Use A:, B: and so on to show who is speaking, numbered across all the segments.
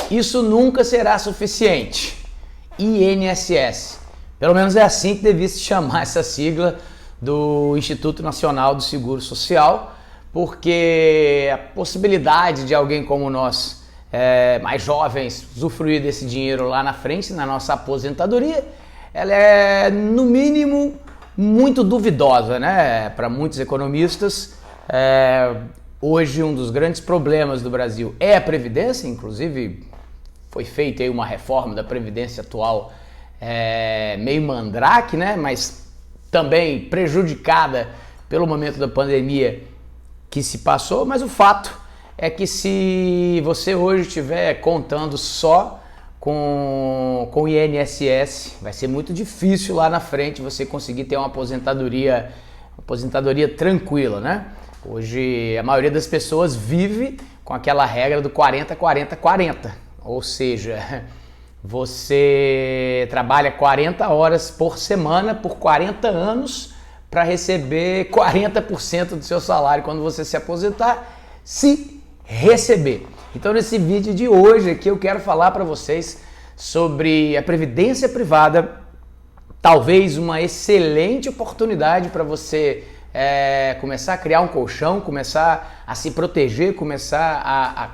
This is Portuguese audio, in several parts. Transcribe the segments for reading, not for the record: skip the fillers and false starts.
A: Isso nunca será suficiente. INSS. Pelo menos é assim que devia se chamar essa sigla do Instituto Nacional do Seguro Social, porque a possibilidade de alguém como nós, mais jovens, usufruir desse dinheiro lá na frente, na nossa aposentadoria, ela é, no mínimo, muito duvidosa, né? Para muitos economistas, hoje um dos grandes problemas do Brasil é a Previdência, inclusive foi feita aí uma reforma da Previdência atual, meio mandrake, né? Mas também prejudicada pelo momento da pandemia que se passou, mas o fato é que se você hoje estiver contando só com o INSS, vai ser muito difícil lá na frente você conseguir ter uma aposentadoria tranquila, né? Hoje a maioria das pessoas vive com aquela regra do 40-40-40, ou seja, você trabalha 40 horas por semana por 40 anos para receber 40% do seu salário quando você se aposentar, se receber. Então nesse vídeo de hoje aqui eu quero falar para vocês sobre a previdência privada, talvez uma excelente oportunidade para você começar a criar um colchão, começar a se proteger, começar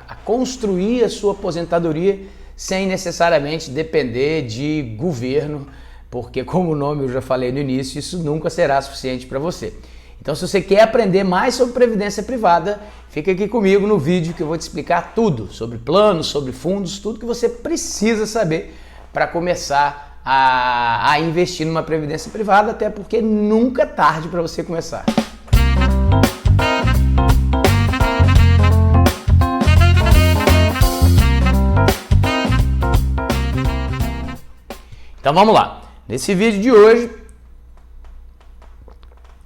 A: a construir a sua aposentadoria sem necessariamente depender de governo, porque como o nome eu já falei no início, isso nunca será suficiente para você. Então se você quer aprender mais sobre previdência privada, fica aqui comigo no vídeo que eu vou te explicar tudo, sobre planos, sobre fundos, tudo que você precisa saber para começar a investir numa previdência privada, até porque nunca é tarde para você começar. Então vamos lá. Nesse vídeo de hoje,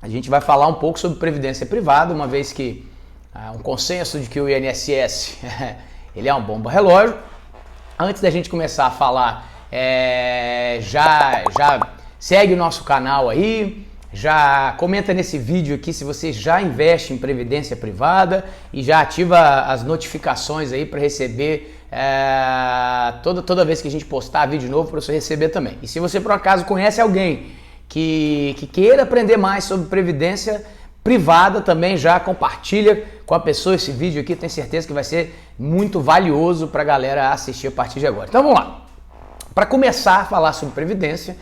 A: a gente vai falar um pouco sobre previdência privada, uma vez que há um consenso de que o INSS ele é um bomba relógio. Antes da gente começar a falar, já segue o nosso canal aí, já comenta nesse vídeo aqui se você já investe em previdência privada e já ativa as notificações aí para receber toda vez que a gente postar vídeo novo, para você receber também. E se você por acaso conhece alguém que queira aprender mais sobre previdência privada, também já compartilha com a pessoa esse vídeo aqui, tenho certeza que vai ser muito valioso para a galera assistir a partir de agora. Então vamos lá. Para começar a falar sobre previdência,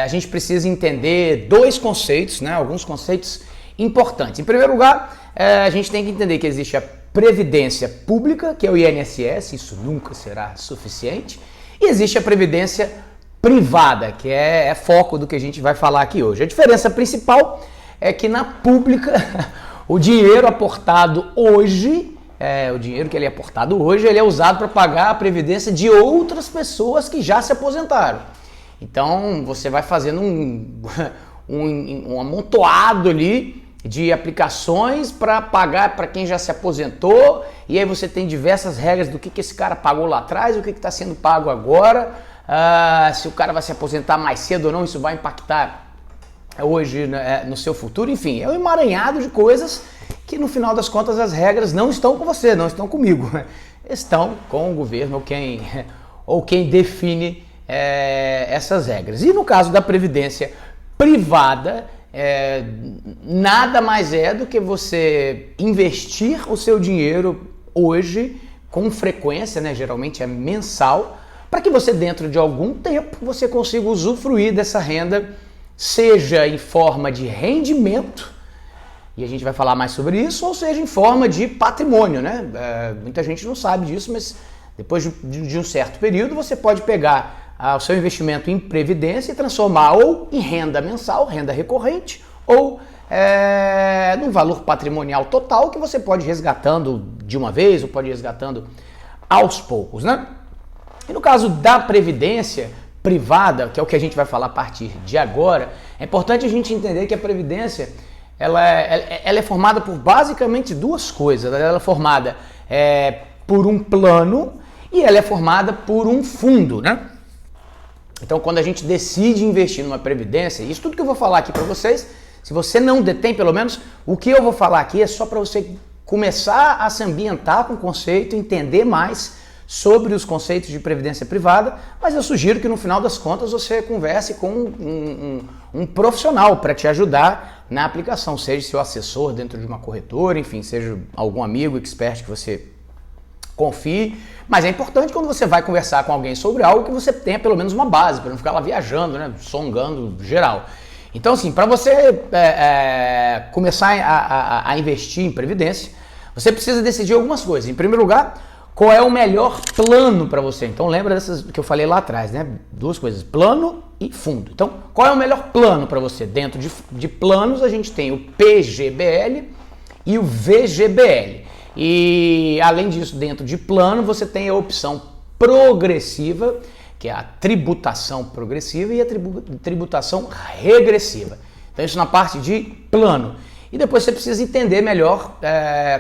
A: a gente precisa entender dois conceitos, né? Alguns conceitos importantes. Em primeiro lugar, a gente tem que entender que existe a previdência pública, que é o INSS, isso nunca será suficiente, e existe a previdência privada, que é foco do que a gente vai falar aqui hoje. A diferença principal é que na pública, o dinheiro aportado hoje, ele é usado para pagar a previdência de outras pessoas que já se aposentaram. Então você vai fazendo um amontoado ali de aplicações para pagar para quem já se aposentou, e aí você tem diversas regras do que esse cara pagou lá atrás, o que está sendo pago agora, se o cara vai se aposentar mais cedo ou não, isso vai impactar hoje, né, no seu futuro, enfim, é um emaranhado de coisas que no final das contas as regras não estão com você, não estão comigo, estão com o governo ou quem define essas regras. E no caso da previdência privada, nada mais é do que você investir o seu dinheiro hoje com frequência, né, geralmente é mensal, para que você dentro de algum tempo você consiga usufruir dessa renda, seja em forma de rendimento, e a gente vai falar mais sobre isso, ou seja em forma de patrimônio, né? Muita gente não sabe disso, mas depois de um certo período você pode pegar o seu investimento em previdência e transformar ou em renda mensal, renda recorrente, ou num valor patrimonial total que você pode ir resgatando de uma vez ou pode ir resgatando aos poucos, né? E no caso da previdência privada, que é o que a gente vai falar a partir de agora, é importante a gente entender que a previdência ela é formada por basicamente duas coisas. Ela é formada por um plano e ela é formada por um fundo, né? Então, quando a gente decide investir numa previdência, isso tudo que eu vou falar aqui para vocês, se você não detém, pelo menos, o que eu vou falar aqui é só para você começar a se ambientar com o conceito, entender mais sobre os conceitos de previdência privada, mas eu sugiro que no final das contas você converse com um profissional para te ajudar na aplicação, seja seu assessor dentro de uma corretora, enfim, seja algum amigo, expert que você confie, mas é importante quando você vai conversar com alguém sobre algo que você tenha pelo menos uma base, para não ficar lá viajando, né, songando geral. Então, assim, para você começar a investir em previdência, você precisa decidir algumas coisas. Em primeiro lugar, qual é o melhor plano para você? Então, lembra dessas que eu falei lá atrás, né? Duas coisas, plano e fundo. Então, qual é o melhor plano para você? Dentro de planos, a gente tem o PGBL e o VGBL. E, além disso, dentro de plano, você tem a opção progressiva, que é a tributação progressiva, e a tributação regressiva. Então, isso na parte de plano. E depois você precisa entender melhor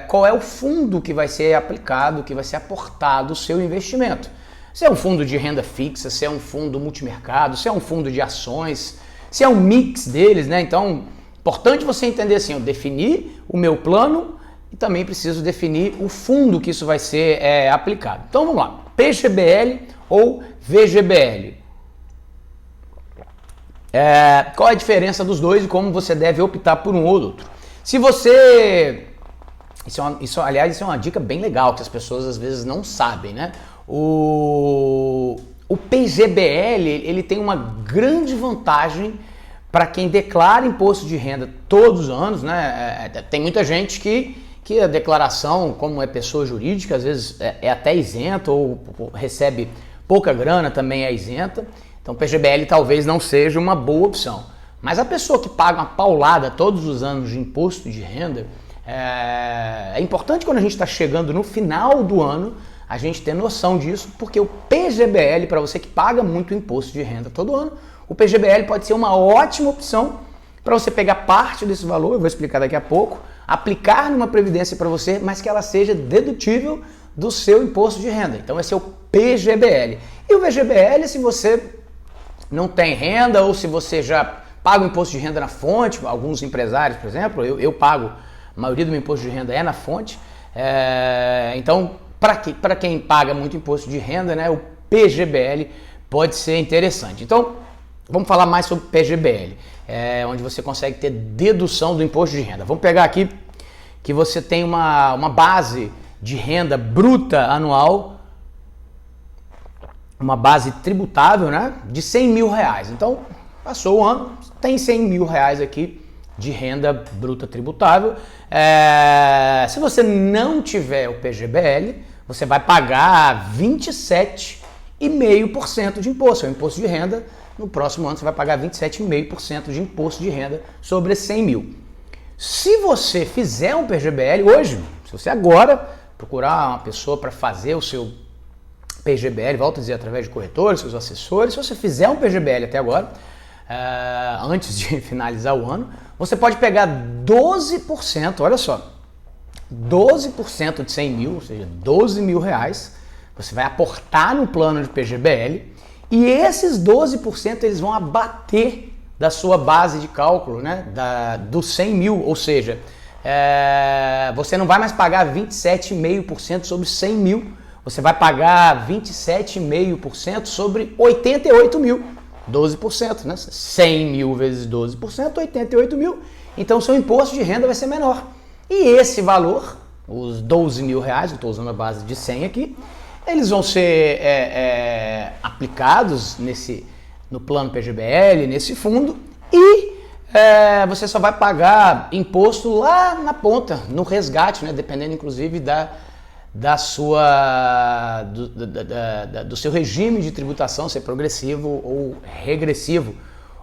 A: qual é o fundo que vai ser aplicado, que vai ser aportado o seu investimento. Se é um fundo de renda fixa, se é um fundo multimercado, se é um fundo de ações, se é um mix deles, né? Então, importante você entender assim, eu definir o meu plano e também preciso definir o fundo que isso vai ser aplicado. Então, vamos lá. PGBL ou VGBL. Qual é a diferença dos dois e como você deve optar por um ou outro? Se você... Aliás, isso é uma dica bem legal que as pessoas às vezes não sabem, né? O PGBL, ele tem uma grande vantagem para quem declara imposto de renda todos os anos, né? Tem muita gente que a declaração, como é pessoa jurídica, às vezes é até isenta ou recebe pouca grana, também é isenta. Então, PGBL talvez não seja uma boa opção. Mas a pessoa que paga uma paulada todos os anos de imposto de renda, é importante quando a gente está chegando no final do ano, a gente ter noção disso, porque o PGBL, para você que paga muito imposto de renda todo ano, o PGBL pode ser uma ótima opção para você pegar parte desse valor, eu vou explicar daqui a pouco, aplicar numa previdência para você, mas que ela seja dedutível do seu imposto de renda. Então esse é o PGBL. E o VGBL, se você não tem renda ou se você já paga o imposto de renda na fonte, alguns empresários, por exemplo, eu pago, a maioria do meu imposto de renda é na fonte, então para quem paga muito imposto de renda, né, o PGBL pode ser interessante. Então vamos falar mais sobre PGBL, onde você consegue ter dedução do imposto de renda. Vamos pegar aqui que você tem uma base de renda bruta anual, uma base tributável, né, de 100 mil reais. Então, passou o ano, tem 100 mil reais aqui de renda bruta tributável. Se você não tiver o PGBL, você vai pagar 27,5% de imposto. É o imposto de renda. No próximo ano você vai pagar 27,5% de imposto de renda sobre 100 mil. Se você fizer um PGBL hoje, se você agora procurar uma pessoa para fazer o seu PGBL, volto a dizer, através de corretores, seus assessores, se você fizer um PGBL até agora, antes de finalizar o ano, você pode pegar 12%, olha só, 12% de 100 mil, ou seja, 12 mil reais, você vai aportar no plano de PGBL e esses 12% eles vão abater da sua base de cálculo, né, dos 100 mil, ou seja, você não vai mais pagar 27,5% sobre 100 mil, você vai pagar 27,5% sobre 88 mil, 12%, né? 100 mil vezes 12%, 88 mil, então seu imposto de renda vai ser menor. E esse valor, os 12 mil reais, eu estou usando a base de 100 aqui, eles vão ser aplicados no plano PGBL, nesse fundo, e você só vai pagar imposto lá na ponta, no resgate, né? Dependendo inclusive do seu regime de tributação, se é progressivo ou regressivo.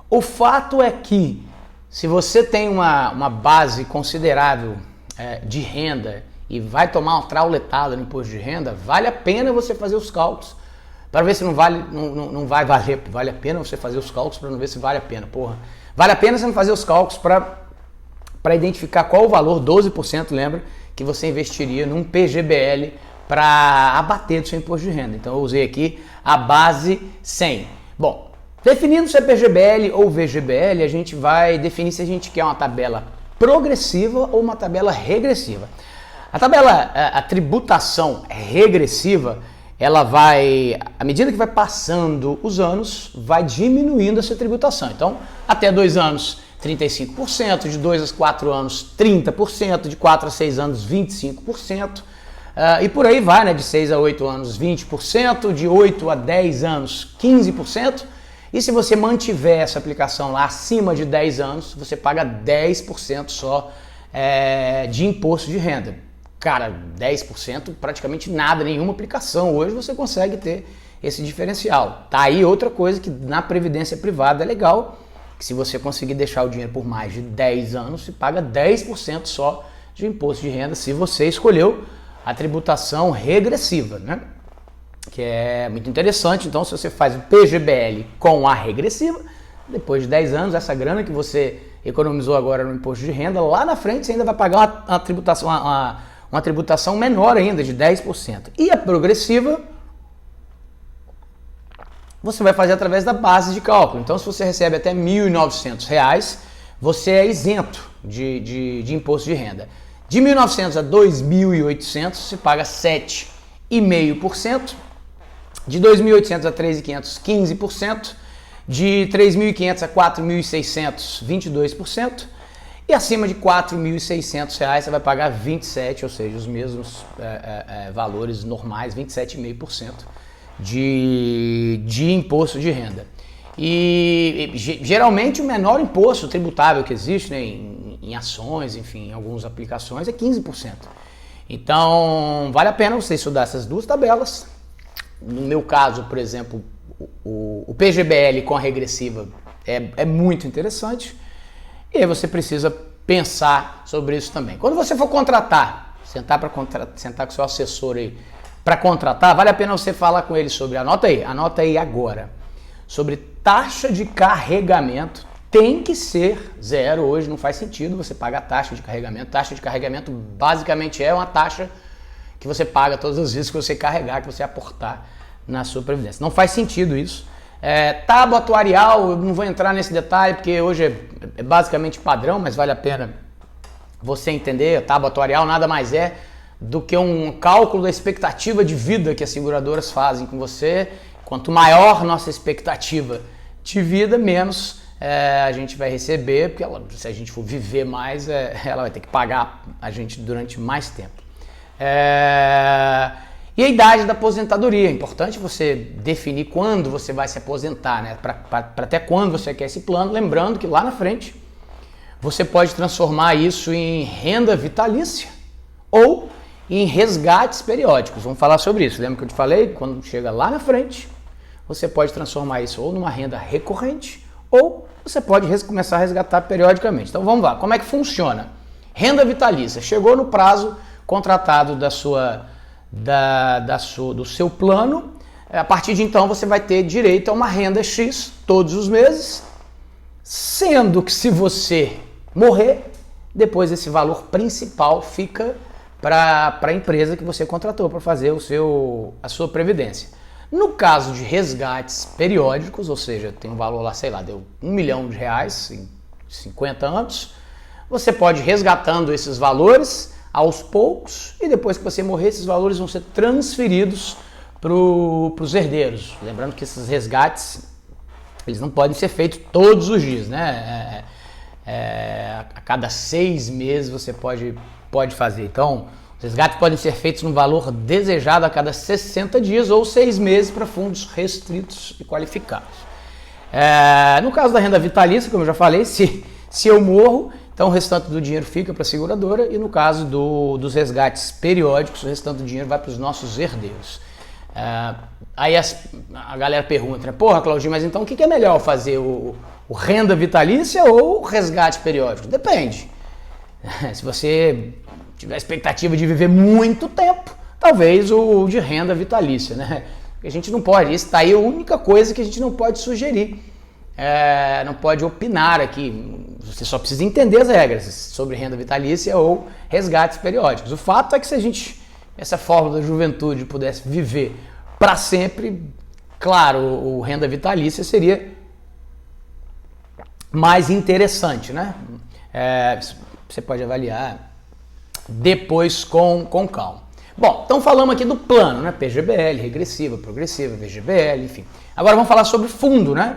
A: O fato é que se você tem uma base considerável de renda e vai tomar uma trauletada no imposto de renda, vale a pena você fazer os cálculos para ver se não vai valer. Vale a pena você fazer os cálculos para não ver se vale a pena. Porra, vale a pena você não fazer os cálculos para identificar qual o valor, 12%, lembra, que você investiria num PGBL para abater do seu imposto de renda. Então eu usei aqui a base 100. Bom, definindo se é PGBL ou VGBL, a gente vai definir se a gente quer uma tabela progressiva ou uma tabela regressiva. A tributação regressiva, ela vai, à medida que vai passando os anos, vai diminuindo essa tributação. Então, até 2 anos, 35%, de 2 a 4 anos, 30%, de 4 a 6 anos, 25%, e por aí vai, né? De 6 a 8 anos, 20%, de 8 a 10 anos, 15%, e se você mantiver essa aplicação lá acima de 10 anos, você paga 10% só de imposto de renda. Cara, 10% praticamente nada, nenhuma aplicação. Hoje você consegue ter esse diferencial. Tá aí outra coisa que na previdência privada é legal, que se você conseguir deixar o dinheiro por mais de 10 anos, você paga 10% só de imposto de renda se você escolheu a tributação regressiva, né? Que é muito interessante. Então, se você faz o PGBL com a regressiva, depois de 10 anos, essa grana que você economizou agora no imposto de renda, lá na frente você ainda vai pagar uma tributação menor ainda, de 10%. E a progressiva, você vai fazer através da base de cálculo. Então, se você recebe até R$ 1.900, você é isento de imposto de renda. De 1.900 a 2.800, você paga 7,5%. De 2.800 a 3.500, 15%. De 3.500 a 4.600, 22%. E acima de R$ 4.600 você vai pagar 27%, ou seja, os mesmos valores normais, 27,5% de imposto de renda. E geralmente o menor imposto tributável que existe, né, em ações, enfim, em algumas aplicações, é 15%. Então, vale a pena você estudar essas duas tabelas. No meu caso, por exemplo, o PGBL com a regressiva é muito interessante. E aí você precisa pensar sobre isso também. Quando você for contratar, sentar com seu assessor aí para contratar, vale a pena você falar com ele sobre, anota aí agora, sobre taxa de carregamento. Tem que ser zero, hoje não faz sentido você pagar taxa de carregamento. Taxa de carregamento basicamente é uma taxa que você paga todas as vezes que você carregar, que você aportar na sua previdência. Não faz sentido isso. Tábua atuarial, eu não vou entrar nesse detalhe porque hoje é basicamente padrão, mas vale a pena você entender. A tábua atuarial nada mais é do que um cálculo da expectativa de vida que as seguradoras fazem com você. Quanto maior nossa expectativa de vida, menos a gente vai receber, porque se a gente for viver mais, ela vai ter que pagar a gente durante mais tempo. E a idade da aposentadoria, é importante você definir quando você vai se aposentar, né? Para até quando você quer esse plano, lembrando que lá na frente você pode transformar isso em renda vitalícia ou em resgates periódicos. Vamos falar sobre isso. Lembra que eu te falei? Quando chega lá na frente, você pode transformar isso ou numa renda recorrente ou você pode começar a resgatar periodicamente. Então vamos lá, como é que funciona? Renda vitalícia, chegou no prazo contratado do seu plano, a partir de então você vai ter direito a uma renda X todos os meses, sendo que se você morrer, depois esse valor principal fica para a empresa que você contratou para fazer a sua previdência. No caso de resgates periódicos, ou seja, tem um valor lá, sei lá, deu R$ 1 milhão em 50 anos, você pode ir resgatando esses valores aos poucos e depois que você morrer, esses valores vão ser transferidos para os herdeiros. Lembrando que esses resgates, eles não podem ser feitos todos os dias, né? A cada 6 meses você pode fazer. Então, os resgates podem ser feitos no valor desejado a cada 60 dias ou 6 meses para fundos restritos e qualificados. No caso da renda vitalícia, como eu já falei, se eu morro, então o restante do dinheiro fica para a seguradora e no caso dos resgates periódicos, o restante do dinheiro vai para os nossos herdeiros. Aí a galera pergunta, né? Porra, Claudinho, mas então o que é melhor fazer? O renda vitalícia ou o resgate periódico? Depende. Se você tiver a expectativa de viver muito tempo, talvez o de renda vitalícia, né? Porque a gente não pode, isso está aí a única coisa que a gente não pode sugerir. Não pode opinar aqui, você só precisa entender as regras sobre renda vitalícia ou resgates periódicos. O fato é que se essa fórmula da juventude pudesse viver para sempre, claro, o renda vitalícia seria mais interessante, né? Você pode avaliar depois com calma. Bom, então falamos aqui do plano, né? PGBL, regressiva, progressiva, VGBL, enfim. Agora vamos falar sobre fundo, né?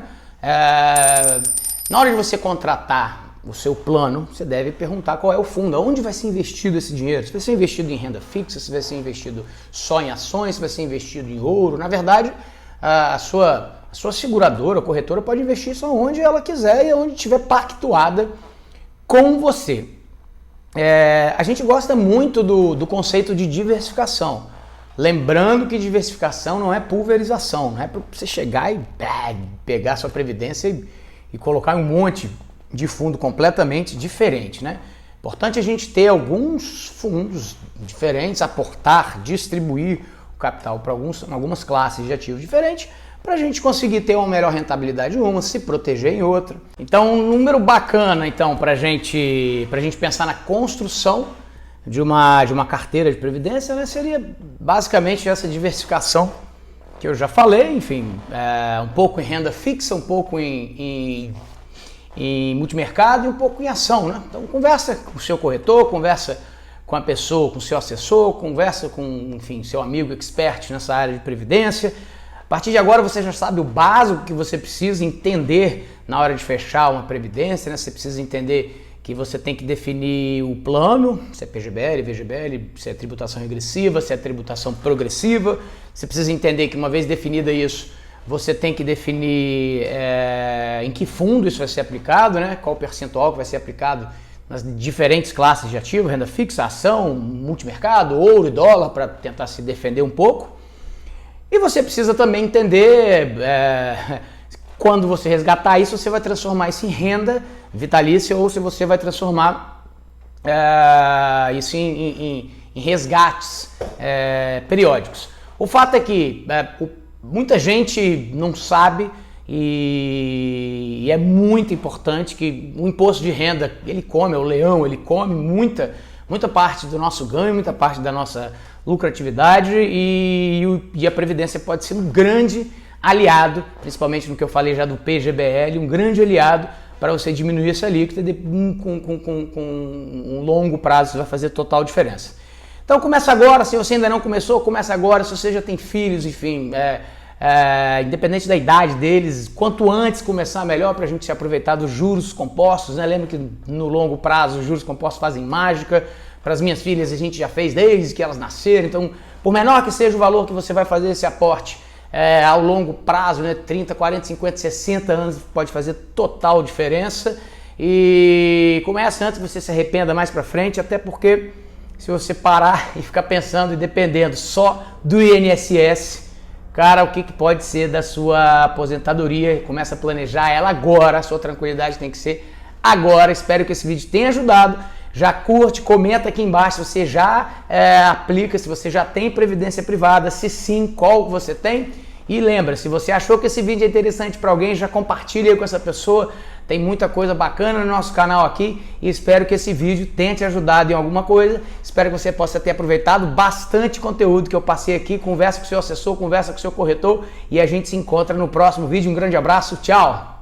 A: Na hora de você contratar o seu plano, você deve perguntar qual é o fundo, onde vai ser investido esse dinheiro. Se vai ser investido em renda fixa, se vai ser investido só em ações, se vai ser investido em ouro. Na verdade, a sua seguradora, a corretora, pode investir só onde ela quiser e onde estiver pactuada com você. A gente gosta muito do conceito de diversificação. Lembrando que diversificação não é pulverização, não é para você chegar e pegar sua previdência e colocar um monte de fundo completamente diferente, né? Importante a gente ter alguns fundos diferentes, aportar, distribuir o capital para algumas classes de ativos diferentes, para a gente conseguir ter uma melhor rentabilidade em uma, se proteger em outra. Então, um número bacana então, para a gente pensar na construção de uma carteira de previdência, né, seria basicamente essa diversificação que eu já falei, enfim, um pouco em renda fixa, um pouco em multimercado e um pouco em ação, né? Então conversa com o seu corretor, conversa com a pessoa, com o seu assessor, conversa com, enfim, seu amigo expert nessa área de previdência. A partir de agora você já sabe o básico que você precisa entender na hora de fechar uma previdência, né? Você precisa entender que você tem que definir o plano, se é PGBL, VGBL, se é tributação regressiva, se é tributação progressiva. Você precisa entender que uma vez definida isso, você tem que definir em que fundo isso vai ser aplicado, né? Qual percentual que vai ser aplicado nas diferentes classes de ativo, renda fixa, ação, multimercado, ouro e dólar, para tentar se defender um pouco. E você precisa também entender quando você resgatar isso, você vai transformar isso em renda vitalícia ou se você vai transformar isso em resgates periódicos. O fato é que muita gente não sabe e é muito importante que o imposto de renda, ele come, o leão, ele come muita parte do nosso ganho, muita parte da nossa lucratividade e a Previdência pode ser um grande aliado, principalmente no que eu falei já do PGBL, um grande aliado para você diminuir essa alíquota com um longo prazo, isso vai fazer total diferença. Então começa agora, se você ainda não começou, começa agora, se você já tem filhos, enfim, independente da idade deles, quanto antes começar melhor para a gente se aproveitar dos juros compostos, né? Lembra que no longo prazo os juros compostos fazem mágica. Para as minhas filhas a gente já fez desde que elas nasceram, então por menor que seja o valor que você vai fazer esse aporte ao longo prazo, né? 30, 40, 50, 60 anos pode fazer total diferença e começa antes que você se arrependa mais para frente, até porque se você parar e ficar pensando e dependendo só do INSS, cara, o que pode ser da sua aposentadoria? Começa a planejar ela agora, a sua tranquilidade tem que ser agora. Espero que esse vídeo tenha ajudado. Já curte, comenta aqui embaixo se você já aplica, se você já tem previdência privada, se sim, qual você tem. E lembra, se você achou que esse vídeo é interessante para alguém, já compartilha aí com essa pessoa. Tem muita coisa bacana no nosso canal aqui e espero que esse vídeo tenha te ajudado em alguma coisa. Espero que você possa ter aproveitado bastante conteúdo que eu passei aqui. Conversa com o seu assessor, conversa com o seu corretor e a gente se encontra no próximo vídeo. Um grande abraço, tchau!